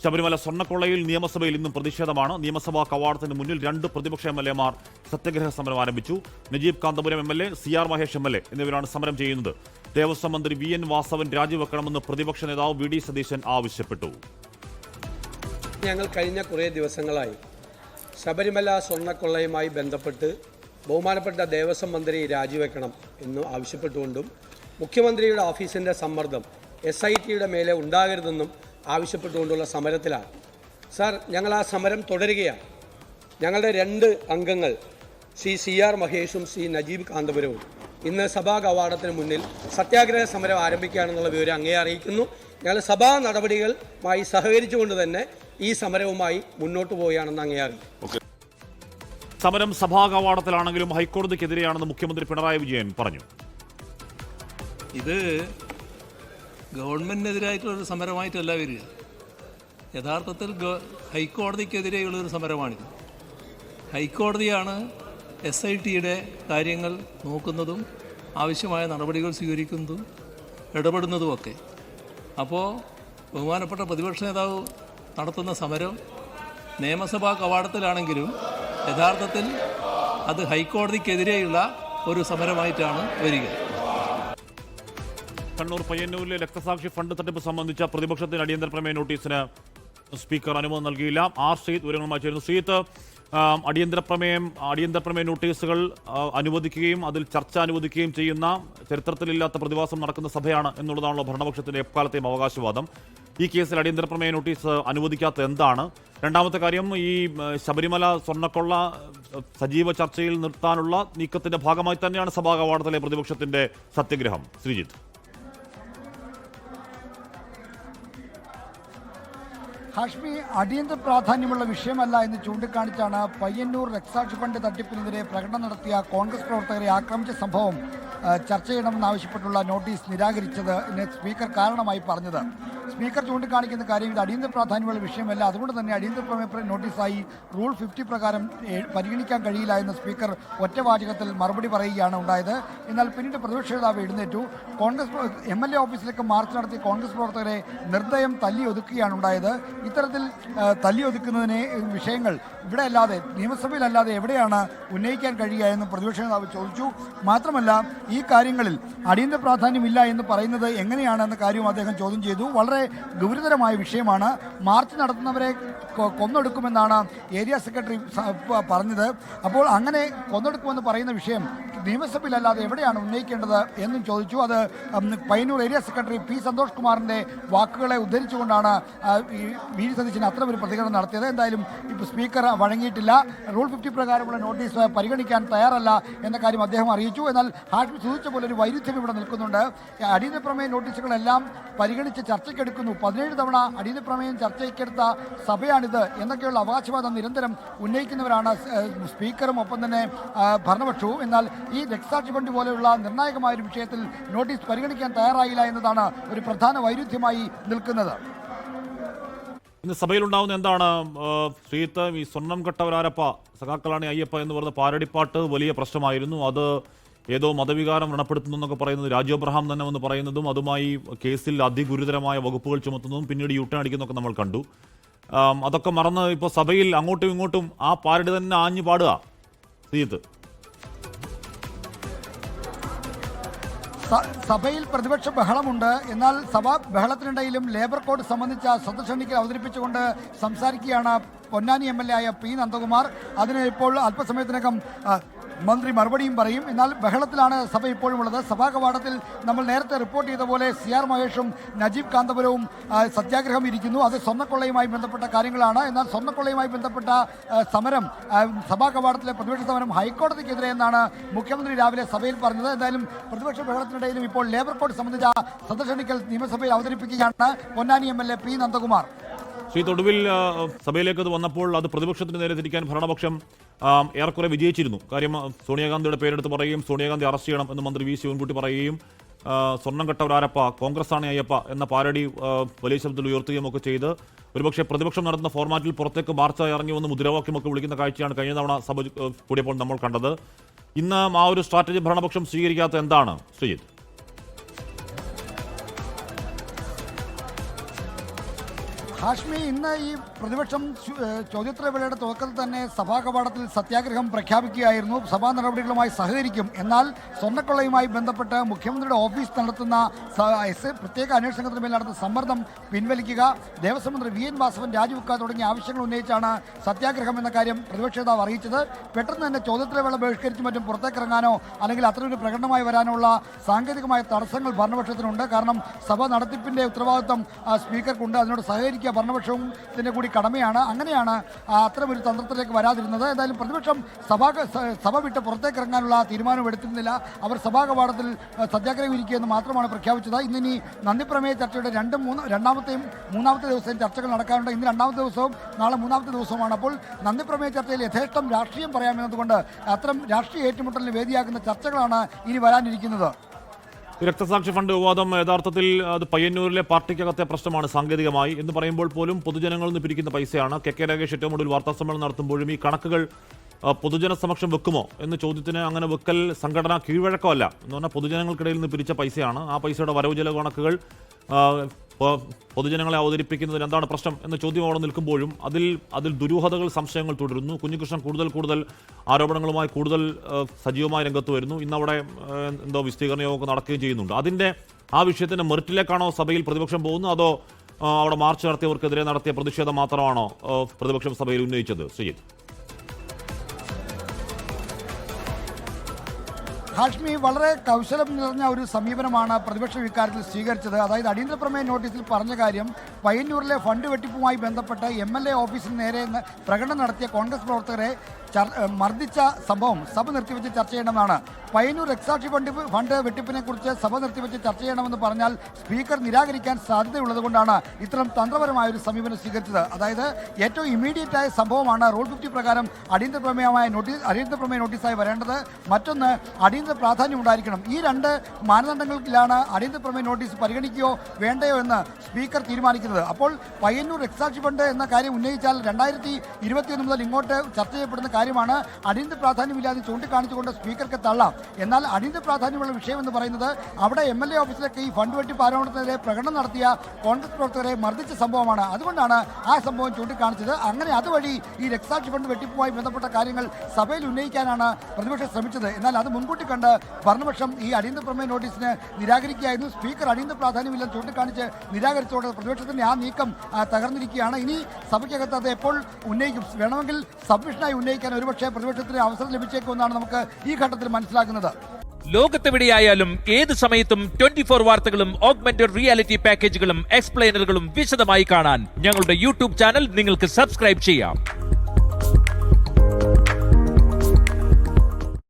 ശബരിമല സ്വർണ്ണക്കൊള്ളയിൽ നിയമസഭയിൽ ഇന്നും പ്രതിഷേധമാണ്. നിയമസഭാ കവാടത്തിന് മുന്നിൽ 2 പ്രതിപക്ഷ എംഎൽഎമാർ സത്യഗ്രഹ സമരം ആരംഭിച്ചു. Najeeb Kanthapuram MLA, CR Mahesh MLA എന്നിവരാണ് സമരം ചെയ്യുന്നത്. ദേവസ്വം മന്ത്രി VN വാസവൻ രാജിവെക്കണമെന്ന് പ്രതിപക്ഷ നേതാവ് VD സതീശൻ ആവശ്യപ്പെട്ടു. ഞങ്ങൾ കഴിഞ്ഞ കുറേ ദിവസങ്ങളായി ശബരിമല സ്വർണ്ണക്കൊള്ളയുമായി ബന്ധപ്പെട്ട് ബഹുമാനപ്പെട്ട ദേവസ്വം മന്ത്രി രാജിവെക്കണം എന്ന് ആവശ്യപ്പെട്ടുകൊണ്ടും മുഖ്യമന്ത്രിയുടെ ഓഫീസിൻ്റെ സമ്മർദ്ദം SITയുടെ മേലെ ഉണ്ടാകരുതെന്നും ആവശ്യപ്പെട്ടുകൊണ്ടുള്ള സമരത്തിലാണ്. സാർ, ഞങ്ങൾ ആ സമരം തുടരുകയാണ്. ഞങ്ങളുടെ 2 അംഗങ്ങൾ CR മഹേഷും നജീബ് കാന്തപുരവും ഇന്ന് സഭാ കവാടത്തിന് മുന്നിൽ സത്യാഗ്രഹ സമരം ആരംഭിക്കുകയാണെന്നുള്ള വിവരം അങ്ങേ അറിയിക്കുന്നു. ഞങ്ങൾ സഭാ നടപടികളുമായി സഹകരിച്ചുകൊണ്ട് തന്നെ ഈ സമരവുമായി മുന്നോട്ട് പോവുകയാണെന്ന് അങ്ങേ അറിയിക്കും. സമരം സഭാ കവാടത്തിലാണെങ്കിലും ഹൈക്കോടതിക്കെതിരെയാണെന്ന് മുഖ്യമന്ത്രി പിണറായി വിജയൻ പറഞ്ഞു. ഇത് ഗവൺമെൻറ്റിനെതിരായിട്ടുള്ളൊരു സമരമായിട്ടല്ല വരിക. യഥാർത്ഥത്തിൽ ഹൈക്കോടതിക്കെതിരെയുള്ളൊരു സമരമാണിത്. ഹൈക്കോടതിയാണ് SITയുടെ കാര്യങ്ങൾ നോക്കുന്നതും ആവശ്യമായ നടപടികൾ സ്വീകരിക്കുന്നതും ഇടപെടുന്നതുമൊക്കെ. അപ്പോൾ ബഹുമാനപ്പെട്ട പ്രതിപക്ഷ നേതാവ് നടത്തുന്ന സമരം നിയമസഭാ കവാടത്തിലാണെങ്കിലും യഥാർത്ഥത്തിൽ അത് ഹൈക്കോടതിക്കെതിരെയുള്ള ഒരു സമരമായിട്ടാണ് വരിക. കണ്ണൂർ പയ്യന്നൂരിലെ രക്തസാക്ഷി ഫണ്ട് തട്ടിപ്പ് സംബന്ധിച്ച പ്രതിപക്ഷത്തിന് അടിയന്തര പ്രമേയ നോട്ടീസിന് സ്പീക്കർ അനുമതി നൽകിയില്ല. ശ്രീത്ത് വിവരങ്ങളുമായി ചേരുന്നു. ശ്രീത്ത്, അടിയന്തര പ്രമേയ നോട്ടീസുകൾ അനുവദിക്കുകയും അതിൽ ചർച്ച അനുവദിക്കുകയും ചെയ്യുന്ന ചരിത്രത്തിലില്ലാത്ത പ്രതിഭാസം നടക്കുന്ന സഭയാണ് എന്നുള്ളതാണല്ലോ ഭരണപക്ഷത്തിന്റെ എക്കാലത്തെയും അവകാശവാദം. ഈ കേസിൽ അടിയന്തര പ്രമേയ നോട്ടീസ് അനുവദിക്കാത്ത എന്താണ്? രണ്ടാമത്തെ കാര്യം, ഈ ശബരിമല സ്വർണ്ണക്കൊള്ള സജീവ ചർച്ചയിൽ നിർത്താനുള്ള നീക്കത്തിന്റെ ഭാഗമായി തന്നെയാണ് സഭാ കവാടത്തിലെ പ്രതിപക്ഷത്തിന്റെ സത്യഗ്രഹം. ശ്രീജിത്ത്. ഹാഷ്മി, അടിയന്തര പ്രാധാന്യമുള്ള വിഷയമല്ല എന്ന് ചൂണ്ടിക്കാണിച്ചാണ് പയ്യന്നൂർ രക്തസാക്ഷി ഫണ്ട് തട്ടിപ്പിനെതിരെ പ്രകടനം നടത്തിയ കോൺഗ്രസ് പ്രവർത്തകരെ ആക്രമിച്ച സംഭവം ചർച്ച ചെയ്യണമെന്നാവശ്യപ്പെട്ടുള്ള നോട്ടീസ് നിരാകരിച്ചത് എന്ന് സ്പീക്കർ കാരണമായി പറഞ്ഞത്. സ്പീക്കർ ചൂണ്ടിക്കാണിക്കുന്ന കാര്യം ഇത് അടിയന്തര പ്രാധാന്യമുള്ള വിഷയമല്ല, അതുകൊണ്ട് തന്നെ അടിയന്തര പ്രമേയ നോട്ടീസായി റൂൾ 50 പ്രകാരം പരിഗണിക്കാൻ കഴിയില്ല എന്ന് സ്പീക്കർ ഒറ്റവാചകത്തിൽ മറുപടി പറയുകയാണ് ഉണ്ടായത്. എന്നാൽ പിന്നീട് പ്രതിപക്ഷ നേതാവ് എഴുന്നേറ്റു. കോൺഗ്രസ് MLA ഓഫീസിലേക്ക് മാർച്ച് നടത്തിയ കോൺഗ്രസ് പ്രവർത്തകരെ നിർദ്ദയം തല്ലി ഒതുക്കുകയാണ് ഉണ്ടായത്. ഇത്തരത്തിൽ തല്ലി ഒതുക്കുന്നതിനെ വിഷയങ്ങൾ ഇവിടെ അല്ലാതെ, നിയമസഭയിലല്ലാതെ എവിടെയാണ് ഉന്നയിക്കാൻ കഴിയുക എന്ന് പ്രതിപക്ഷ നേതാവ് ചോദിച്ചു. മാത്രമല്ല, ഈ കാര്യങ്ങളിൽ അടിയന്തര പ്രാധാന്യമില്ല എന്ന് പറയുന്നത് എങ്ങനെയാണെന്ന കാര്യവും അദ്ദേഹം ചോദ്യം ചെയ്തു. വളരെ ഗൗരവതരമായ വിഷയമാണ്. മാർച്ച് നടത്തുന്നവരെ കൊന്നൊടുക്കുമെന്നാണ് ഏരിയ സെക്രട്ടറി പറഞ്ഞത്. അപ്പോൾ അങ്ങനെ കൊന്നൊടുക്കുമെന്ന് പറയുന്ന വിഷയം നിയമസഭയിലല്ലാതെ എവിടെയാണ് ഉന്നയിക്കേണ്ടത് എന്നും ചോദിച്ചു. അത് Payyanur area secretary P. Santhosh കുമാറിൻ്റെ വാക്കുകളെ ഉദ്ധരിച്ചുകൊണ്ടാണ് VD സതീശൻ അത്തരമൊരു പ്രതികരണം നടത്തിയത്. എന്തായാലും ഇപ്പോൾ സ്പീക്കർ വഴങ്ങിയിട്ടില്ല. റൂൾ 50 പ്രകാരമുള്ള നോട്ടീസ് പരിഗണിക്കാൻ തയ്യാറല്ല എന്ന കാര്യം അദ്ദേഹം അറിയിച്ചു. എന്നാൽ ഹാഷ്മി സൂചിച്ച പോലെ ഒരു വൈരുദ്ധ്യം ഇവിടെ നിൽക്കുന്നുണ്ട്. അടിയന്തര പ്രമേയ നോട്ടീസുകളെല്ലാം പരിഗണിച്ച് ചർച്ചയ്ക്കെടുക്കുന്നു. 17 തവണ അടിയന്തര പ്രമേയം ചർച്ചയ്ക്കെടുത്ത സഭയാണിത് എന്നൊക്കെയുള്ള അവകാശവാദം നിരന്തരം ഉന്നയിക്കുന്നവരാണ് സ്പീക്കറും ഒപ്പം തന്നെ ഭരണപക്ഷവും. എന്നാൽ ഈ രക്തസാക്ഷി ഫണ്ട് പോലെയുള്ള നിർണായകമായ ഒരു വിഷയത്തിൽ നോട്ടീസ് പരിഗണിക്കാൻ തയ്യാറായില്ല എന്നതാണ് ഒരു പ്രധാന വൈരുദ്ധ്യമായി നിൽക്കുന്നത്. ഇന്ന് സഭയിലുണ്ടാവുന്ന എന്താണ് ശ്രീത്ത്? ഈ സ്വർണം കെട്ടവരാരപ്പ സഖാക്കളാണ് അയ്യപ്പ എന്ന് പറഞ്ഞ പാരടിപ്പാട്ട് വലിയ പ്രശ്നമായിരുന്നു. അത് ഏതോ മതവികാരം വ്രണപ്പെടുത്തുന്നു എന്നൊക്കെ പറയുന്നത് രാജു അബ്രഹാം തന്നെ എന്ന് പറയുന്നതും അതുമായി കേസിൽ അതിഗുരുതരമായ വകുപ്പുകൾ ചുമത്തുന്നതും പിന്നീട് യൂട്ടേൺ അടിക്കുന്നതൊക്കെ നമ്മൾ കണ്ടു. അതൊക്കെ മറന്ന് ഇപ്പോൾ സഭയിൽ അങ്ങോട്ടും ഇങ്ങോട്ടും ആ പാരടി തന്നെ ആഞ്ഞു പാടുക. ശ്രീത്ത്, സഭയിൽ പ്രതിപക്ഷ ബഹളമുണ്ട്. എന്നാൽ സഭാ ബഹളത്തിനിടയിലും ലേബർ കോഡ് സംബന്ധിച്ച സദസ്സെണ്ണിക്കൽ അവതരിപ്പിച്ചുകൊണ്ട് സംസാരിക്കുകയാണ് പൊന്നാനി MLA ആയ P. നന്ദകുമാർ. അതിന് ഇപ്പോൾ അല്പസമയത്തിനകം മന്ത്രി മറുപടിയും പറയും. എന്നാൽ ബഹളത്തിലാണ് സഭ ഇപ്പോഴും ഉള്ളത്. സഭാ കവാടത്തിൽ നമ്മൾ നേരത്തെ റിപ്പോർട്ട് ചെയ്ത പോലെ CR മഹേഷും നജീബ് കാന്തപുരവും സത്യാഗ്രഹം ഇരിക്കുന്നു. അത് സ്വർണ്ണക്കൊള്ളയുമായി ബന്ധപ്പെട്ട കാര്യങ്ങളാണ്. എന്നാൽ സ്വർണ്ണക്കൊള്ളയുമായി ബന്ധപ്പെട്ട സമരം, സഭാ കവാടത്തിലെ പ്രതിപക്ഷ സമരം ഹൈക്കോടതിക്കെതിരെ എന്നാണ് മുഖ്യമന്ത്രി രാവിലെ സഭയിൽ പറഞ്ഞത്. എന്തായാലും പ്രതിപക്ഷ ബഹളത്തിനിടയിലും ഇപ്പോൾ ലേബർ കോഡ് സംബന്ധിച്ച സദസ്സെണ്ണിക്കൽ നിയമസഭയിൽ അവതരിപ്പിക്കുകയാണ് പൊന്നാനി MLA P. നന്ദകുമാർ. ഒടുവിൽ സഭയിലേക്ക് അത് വന്നപ്പോൾ അത് പ്രതിപക്ഷത്തിന് നേരെ തിരിക്കാൻ ഭരണപക്ഷം ഏറെക്കുറെ വിജയിച്ചിരുന്നു. കാര്യം സോണിയാഗാന്ധിയുടെ പേരെടുത്ത് പറയുകയും സോണിയാഗാന്ധി അറസ്റ്റ് ചെയ്യണം എന്ന് മന്ത്രി V. ശിവൻകുട്ടി പറയുകയും സ്വർണം കെട്ടവരാരപ്പ കോൺഗ്രസ്സാണ് അയ്യപ്പ എന്ന പാരടി വലിയ ശബ്ദത്തിൽ ഉയർത്തുകയും ഒക്കെ ചെയ്ത് ഒരുപക്ഷെ പ്രതിപക്ഷം നടത്തുന്ന ഫോർമാറ്റിൽ പുറത്തേക്ക് മാർച്ച് ഇറങ്ങി വന്ന് മുദ്രാവാക്യമൊക്കെ വിളിക്കുന്ന കാഴ്ചയാണ് കഴിഞ്ഞ തവണ സഭ കൂടിയപ്പോൾ നമ്മൾ കണ്ടത്. ഇന്ന് ആ ഒരു സ്ട്രാറ്റജി ഭരണപക്ഷം സ്വീകരിക്കാത്ത എന്താണ് ശ്രീജിത്ത്? ഹാഷ്മി, ഇന്ന് ഈ പ്രതിപക്ഷം ചോദ്യോത്തരവേളയുടെ തുടക്കത്തിൽ തന്നെ സഭാ കവാടത്തിൽ സത്യാഗ്രഹം പ്രഖ്യാപിക്കുകയായിരുന്നു. സഭാ നടപടികളുമായി സഹകരിക്കും. എന്നാൽ സ്വർണ്ണക്കൊള്ളയുമായി ബന്ധപ്പെട്ട് മുഖ്യമന്ത്രിയുടെ ഓഫീസ് നടത്തുന്ന പ്രത്യേക അന്വേഷണ സംഘത്തിന് മേൽ നടത്തുന്ന സമ്മർദ്ദം പിൻവലിക്കുക, ദേവസ്വം മന്ത്രി വി എൻ വാസവൻ രാജിവെക്കുക തുടങ്ങിയ ആവശ്യങ്ങൾ ഉന്നയിച്ചാണ് സത്യാഗ്രഹം എന്ന കാര്യം പ്രതിപക്ഷ നേതാവ് അറിയിച്ചത്. പെട്ടെന്ന് തന്നെ ചോദ്യോത്തരവേള ബഹിഷ്കരിച്ച് മറ്റും പുറത്തേക്കിറങ്ങാനോ അല്ലെങ്കിൽ അത്തരമൊരു പ്രകടനമായി വരാനുള്ള സാങ്കേതികമായ തടസ്സങ്ങൾ ഭരണപക്ഷത്തിനുണ്ട്. കാരണം സഭ നടത്തിപ്പിന്റെ ഉത്തരവാദിത്വം സ്പീക്കർക്കുണ്ട്. അതിനോട് സഹകരിക്കുക ഭരണപക്ഷത്തിന്റെ കൂടി കടമയാണ്. അങ്ങനെയാണ് അത്തരമൊരു തന്ത്രത്തിലേക്ക് വരാതിരുന്നത്. എന്തായാലും പ്രതിപക്ഷം സഭ വിട്ട് പുറത്തേക്ക് ഇറങ്ങാനുള്ള തീരുമാനം എടുത്തിരുന്നില്ല. അവർ സഭാ കവാടത്തിൽ സത്യാഗ്രഹം ഇരിക്കുകയെന്ന് മാത്രമാണ് പ്രഖ്യാപിച്ചത്. ഇന്നിനി നന്ദിപ്രമേയ ചർച്ചയുടെ രണ്ടാമത്തെയും മൂന്നാമത്തെ ദിവസവും ചർച്ചകൾ നടക്കാറുണ്ട്. ഇന്ന് രണ്ടാമത്തെ ദിവസവും നാളെ മൂന്നാമത്തെ ദിവസവുമാണ്. അപ്പോൾ നന്ദിപ്രമേയ ചർച്ചയിൽ യഥേഷ്ടം രാഷ്ട്രീയം പറയാമെന്നതുകൊണ്ട് അത്തരം രാഷ്ട്രീയ ഏറ്റുമുട്ടലിന് വേദിയാക്കുന്ന ചർച്ചകളാണ് ഇനി വരാനിരിക്കുന്നത്. രക്തസാക്ഷി ഫണ്ട് വിവാദം യഥാർത്ഥത്തിൽ അത് പയ്യന്നൂരിലെ പാർട്ടിക്കകത്തെ പ്രശ്നമാണ് സാങ്കേതികമായി എന്ന് പറയുമ്പോൾ പോലും പൊതുജനങ്ങളിൽ നിന്ന് പിരിക്കുന്ന പൈസയാണ്. കെ രാഗേഷ് ഏറ്റവും ഒടുവിൽ വാർത്താസമ്മേളനം നടത്തുമ്പോഴും ഈ കണക്കുകൾ പൊതുജന സമക്ഷം വെക്കുമോ എന്ന ചോദ്യത്തിന് അങ്ങനെ വെക്കൽ സംഘടന കീഴ്വഴക്കമല്ല എന്ന് പറഞ്ഞാൽ പൊതുജനങ്ങൾക്കിടയിൽ നിന്ന് പിരിച്ച പൈസയാണ്. ആ പൈസയുടെ വരവ് ചെലവ് കണക്കുകൾ പൊതുജനങ്ങളെ അവതരിപ്പിക്കുന്നതിന് എന്താണ് പ്രശ്നം എന്ന ചോദ്യം അവിടെ നിൽക്കുമ്പോഴും അതിൽ ദുരൂഹതകൾ, സംശയങ്ങൾ തുടരുന്നു. കുഞ്ഞികൃഷ്ണൻ കൂടുതൽ ആരോപണങ്ങളുമായി കൂടുതൽ സജീവമായ രംഗത്ത് വരുന്നു. ഇന്നവിടെ എന്തോ വിശദീകരണ യോഗമൊക്കെ നടക്കുകയും ചെയ്യുന്നുണ്ട്. ആ വിഷയത്തിന്റെ മെറിറ്റിലേക്കാണോ സഭയിൽ പ്രതിപക്ഷം പോകുന്നത്, അതോ അവിടെ മാർച്ച് നടത്തിയവർക്കെതിരെ നടത്തിയ പ്രതിഷേധം മാത്രമാണോ പ്രതിപക്ഷം സഭയിൽ ഉന്നയിച്ചത്? ശ്രീജിത്ത്, ഹാഷ്മി, വളരെ കൗശലം നിറഞ്ഞ ഒരു സമീപനമാണ് പ്രതിപക്ഷം ഇക്കാര്യത്തിൽ സ്വീകരിച്ചത്. അതായത് അടിയന്തര പ്രമേയ നോട്ടീസിൽ പറഞ്ഞ കാര്യം പയ്യന്നൂരിലെ ഫണ്ട് വെട്ടിപ്പുമായി ബന്ധപ്പെട്ട് MLA ഓഫീസിന് നേരെ പ്രകടനം നടത്തിയ കോൺഗ്രസ് പ്രവർത്തകരെ മർദ്ദിച്ച സംഭവം സഭ നിർത്തിവെച്ച് ചർച്ച ചെയ്യണമെന്നാണ്. പയ്യന്നൂർ രക്തസാക്ഷി ഫണ്ട് വെട്ടിപ്പിനെ കുറിച്ച് സഭ നിർത്തിവെച്ച് ചർച്ച ചെയ്യണമെന്ന് പറഞ്ഞാൽ സ്പീക്കർ നിരാകരിക്കാൻ സാധ്യതയുള്ളതുകൊണ്ടാണ് ഇത്തരം തന്ത്രപരമായ ഒരു സമീപനം സ്വീകരിച്ചത്. അതായത് ഏറ്റവും ഇമ്മീഡിയറ്റ് ആയ സംഭവമാണ് റൂൾ 50 പ്രകാരം അടിയന്തര പ്രമേയ നോട്ടീസായി വരേണ്ടത്. മറ്റൊന്ന്, അടിയന്തര പ്രാധാന്യം ഉണ്ടായിരിക്കണം. ഈ രണ്ട് മാനദണ്ഡങ്ങളിലാണ് അടിയന്തര പ്രമേയ നോട്ടീസ് പരിഗണിക്കുകയോ വേണ്ടയോ എന്ന് സ്പീക്കർ തീരുമാനിക്കുന്നത്. അപ്പോൾ പയ്യന്നൂർ രക്തസാക്ഷി ഫണ്ട് എന്ന കാര്യം ഉന്നയിച്ചാൽ 2021 മുതൽ ഇങ്ങോട്ട് ചർച്ച ചെയ്യപ്പെടുന്ന കാര്യമാണ്. അടിയന്തര പ്രാധാന്യമില്ലാതെ ചൂണ്ടിക്കാണിച്ചുകൊണ്ട് സ്പീക്കർക്ക് തള്ളാം. എന്നാൽ അടിയന്തര പ്രാധാന്യമുള്ള വിഷയം എന്ന് പറയുന്നത് അവിടെ MLA ഓഫീസിലൊക്കെ ഈ ഫണ്ട് വെട്ടിപ്പ് ആരോപണത്തിനെതിരെ പ്രകടനം നടത്തിയ കോൺഗ്രസ് പ്രവർത്തകരെ മർദ്ദിച്ച സംഭവമാണ്. അതുകൊണ്ടാണ് ആ സംഭവം ചൂണ്ടിക്കാണിച്ചത്. അങ്ങനെ അതുവഴി ഈ രക്തസാക്ഷി ഫണ്ട് വെട്ടിപ്പുമായി ബന്ധപ്പെട്ട കാര്യങ്ങൾ സഭയിൽ ഉന്നയിക്കാനാണ് പ്രതിപക്ഷം ശ്രമിച്ചത്. എന്നാൽ അത് മുൻകൂട്ടി കണ്ട് ഭരണപക്ഷം ഈ അടിയന്തര പ്രമേയ നോട്ടീസിന് നിരാകരിക്കുകയായിരുന്നു. സ്പീക്കർ അടിയന്തര പ്രാധാന്യമില്ലെന്ന് ചൂണ്ടിക്കാണിച്ച് നിരാകരിച്ചതോടെ പ്രതിപക്ഷത്തിന്റെ ആ നീക്കം തകർന്നിരിക്കുകയാണ്. ഇനി സഭയ്ക്കകത്ത് അത് എപ്പോൾ ഉന്നയിക്കും? വേണമെങ്കിൽ സബ്മിഷനായി ഉന്നയിക്കാൻ ഒരുപക്ഷെ പ്രതിപക്ഷത്തിന് അവസരം ലഭിച്ചേക്കുമെന്നാണ് നമുക്ക് ഈ ഘട്ടത്തിൽ മനസ്സിലാക്കുന്നത്. ലോകത്തെവിടെയായാലും ഏത് സമയത്തും 24 വാർത്തകളും ഓഗ്മെന്റഡ് റിയാലിറ്റി പാക്കേജുകളും എക്സ്പ്ലെയിനറുകളും വിശദമായി കാണാൻ ഞങ്ങളുടെ യൂട്യൂബ് ചാനൽ നിങ്ങൾക്ക് സബ്സ്ക്രൈബ് ചെയ്യാം.